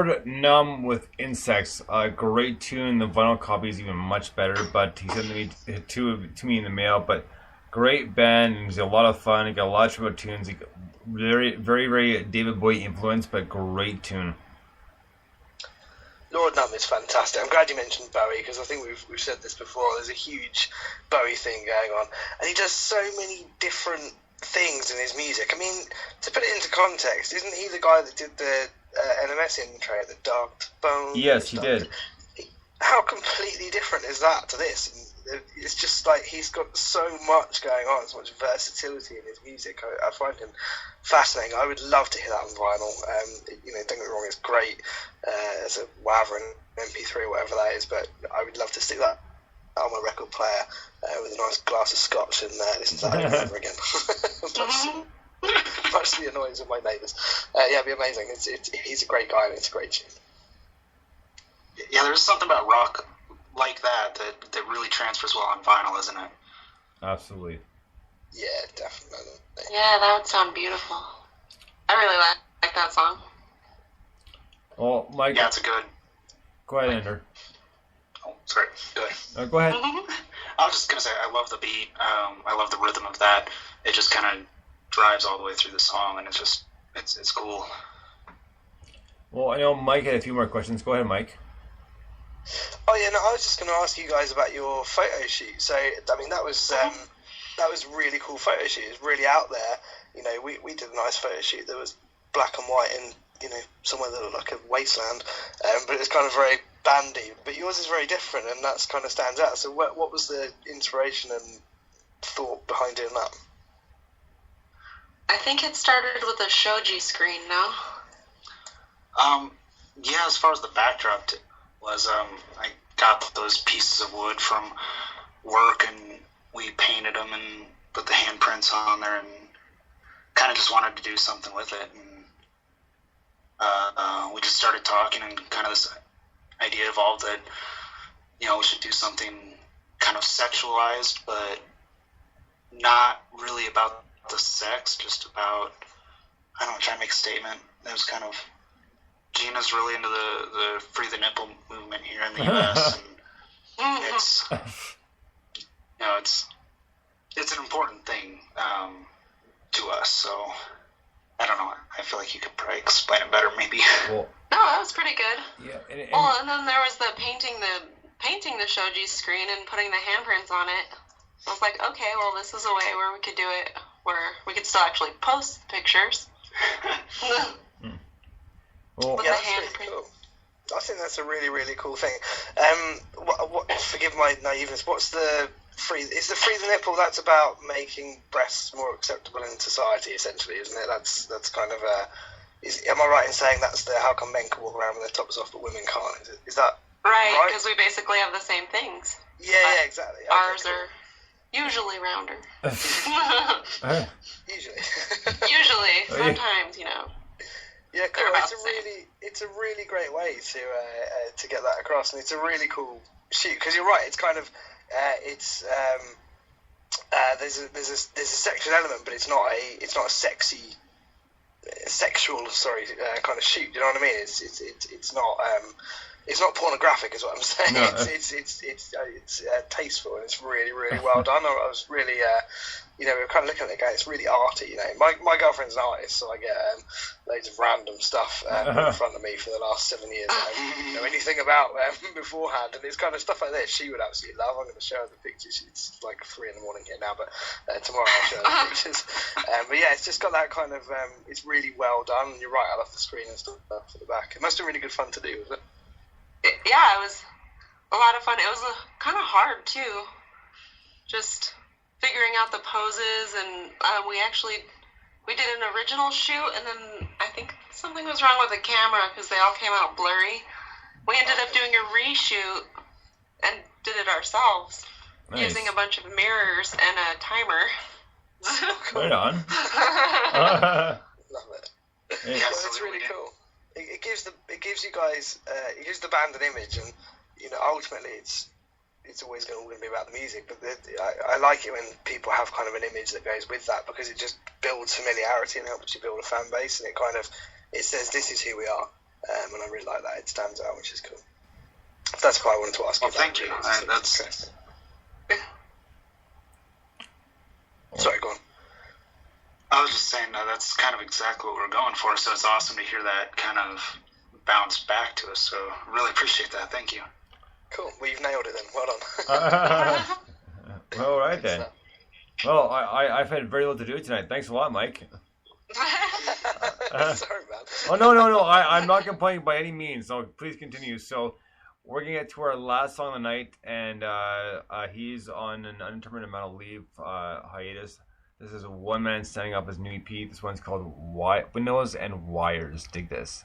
scored Numb with Insects. Great tune. The vinyl copy is even much better, but he sent me to me in the mail. But great band, and he's a lot of fun. He got a lot of tribute tunes. He got very, very, very David Bowie influence, but great tune. Lord Numb is fantastic. I'm glad you mentioned Bowie, because I think we've said this before. There's a huge Bowie thing going on, and he does so many different things in his music. I mean, to put it into context, isn't he the guy that did the NMS intro, the Dr.Bones? Yes, he did. How completely different is that to this? It's just like he's got so much going on, so much versatility in his music. I find him fascinating. I would love to hear that on vinyl. Don't get me wrong, it's great as a WAV or an MP3 or whatever that is, but I would love to stick that on my record player with a nice glass of scotch and listen to that over and over again. Much to the annoyance of my neighbours. It'd be amazing. He's a great guy and it's a great tune. Yeah, there's something about rock like that really transfers well on vinyl, isn't it? Absolutely. Yeah, definitely. Yeah, that would sound beautiful. I really like that song. Well, Mike. Yeah, it's a good. Go ahead, Ender. Oh, sorry. Go ahead. Go ahead. I was just gonna say I love the beat. I love the rhythm of that. It just kind of drives all the way through the song, and it's cool. Well, I know Mike had a few more questions. Go ahead, Mike. Oh yeah, no, I was just going to ask you guys about your photo shoot. So I mean, that was a really cool photo shoot. It was really out there. You know, we did a nice photo shoot that was black and white in somewhere that looked like a wasteland, but it was kind of very bandy. But yours is very different, and that's kind of stands out. So what was the inspiration and thought behind doing that? I think it started with a shoji screen. No. Yeah, as far as the backdrop was, I got those pieces of wood from work and we painted them and put the handprints on there and kind of just wanted to do something with it. And we just started talking and kind of this idea evolved that, we should do something kind of sexualized, but not really about the sex, just about, trying to make a statement. It was kind of, Gina's really into the Free the Nipple movement here in the U.S. and it's an important thing to us. So I don't know. I feel like you could probably explain it better, maybe. Well, no, that was pretty good. Yeah. And then there was the painting the shoji screen and putting the handprints on it. I was like, okay, well, this is a way where we could do it, where we could still actually post pictures. Well, yeah, that's pretty cool. I think that's a really, really cool thing. Forgive my naiveness. Is the Free the Nipple? That's about making breasts more acceptable in society, essentially, isn't it? That's kind of am I right in saying that's the how come men can walk around with their tops off but women can't? Is that right? Because we basically have the same things. Yeah, exactly. Ours are usually rounder. Usually. Sometimes, Yeah, cool. It's a really great way to get that across, and it's a really cool shoot because you're right. It's kind of there's a sexual element, but it's not a sexual kind of shoot. You know what I mean? It's not pornographic, is what I'm saying. No. It's tasteful and it's really, really well done. I was really, we were kind of looking at it going, it's really arty. My girlfriend's an artist, so I get loads of random stuff in front of me for the last 7 years. I didn't know anything about beforehand, and it's kind of stuff like this she would absolutely love. I'm going to show her the pictures. It's like 3 a.m. here now, but tomorrow I'll show her the pictures. But yeah, it's just got that kind of, it's really well done. You're right, I love the screen and stuff for the back. It must have been really good fun to do, was it? Yeah, it was a lot of fun. It was kind of hard, too. Just figuring out the poses, and we did an original shoot, and then I think something was wrong with the camera because they all came out blurry. We ended up doing a reshoot and did it ourselves, using a bunch of mirrors and a timer. Right on. Love it. Yeah, it's really cool. It gives you guys it gives the band an image, and ultimately it's always going to be about the music. But I like it when people have kind of an image that goes with that, because it just builds familiarity and helps you build a fan base, and it says this is who we are. and I really like that. It stands out, which is cool. So that's why I wanted to ask you. Well, thank you. That's sorry, go on. I was just saying that's kind of exactly what we're going for. So it's awesome to hear that kind of bounce back to us. So really appreciate that. Thank you. Cool. Well, you've nailed it then. Well done. Well, all right then. Well, I've had very little to do tonight. Thanks a lot, Mike. Sorry, man. Oh, no. I'm not complaining by any means. So please continue. So we're going to get to our last song of the night, and he's on an undetermined amount of leave hiatus. This is one man standing up his new EP. This one's called Windows and Wires. Dig this.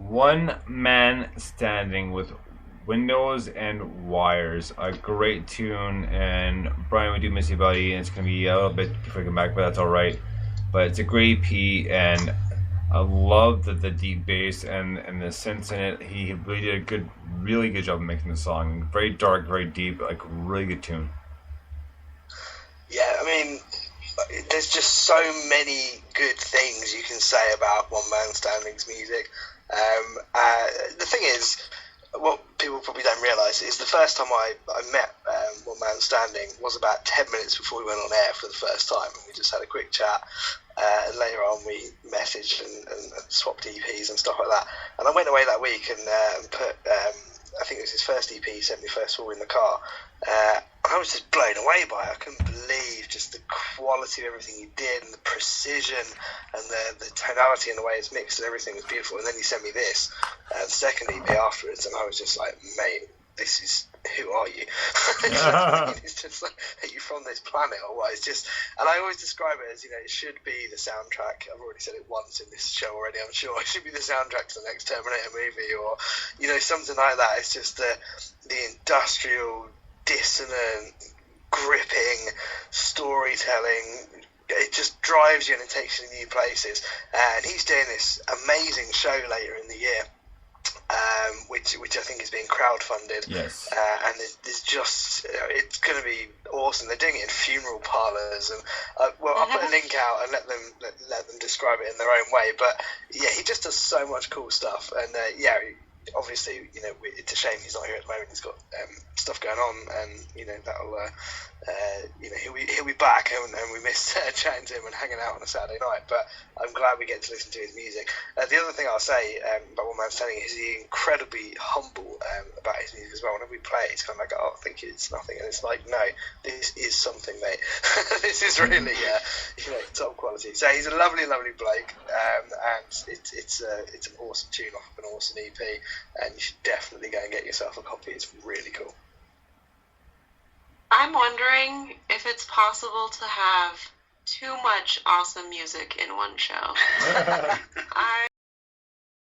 One Man Standing with Windows and Wires. A great tune, and Brian, we do miss you, buddy, and it's going to be a little bit before we come back, but that's alright. But it's a great EP, and I love the deep bass and the synths in it. He really did a really good job of making the song. Very dark, very deep, like really good tune. Yeah, I mean, there's just so many good things you can say about One Man Standing's music. The thing is, what people probably don't realise is the first time I met One Man Standing was about 10 minutes before we went on air for the first time, and we just had a quick chat. And later on we messaged and swapped EPs and stuff like that. And I went away that week and put, I think it was his first EP, he sent me first of all in the car. And I was just blown away by it. I couldn't believe just the quality of everything he did and the precision and the tonality and the way it's mixed and everything was beautiful. And then he sent me this, the second EP afterwards, and I was just like, mate, this is, who are you? It's just like, are you from this planet or what? It's just, and I always describe it as, it should be the soundtrack. I've already said it once in this show already, I'm sure. It should be the soundtrack to the next Terminator movie, or, something like that. It's just the industrial, dissonant, gripping storytelling. It just drives you and it takes you to new places. And he's doing this amazing show later in the year, which I think is being crowdfunded. Yes. And it's just, it's going to be awesome. They're doing it in funeral parlours, and I'll put a link out and let them describe it in their own way. But yeah, he just does so much cool stuff, and obviously, it's a shame he's not here at the moment. He's got stuff going on, and that'll he'll be back, and we miss chatting to him and hanging out on a Saturday night. But I'm glad we get to listen to his music. The other thing I'll say about One Man Standing is he's incredibly humble about his music as well. Whenever we play it, it's kind of like, oh, I think it's nothing, and it's like, no, this is something, mate. This is really top quality. So he's a lovely, lovely bloke, and it's an awesome tune off of an awesome EP, and you should definitely go and get yourself a copy. It's really cool. I'm wondering if it's possible to have too much awesome music in one show. I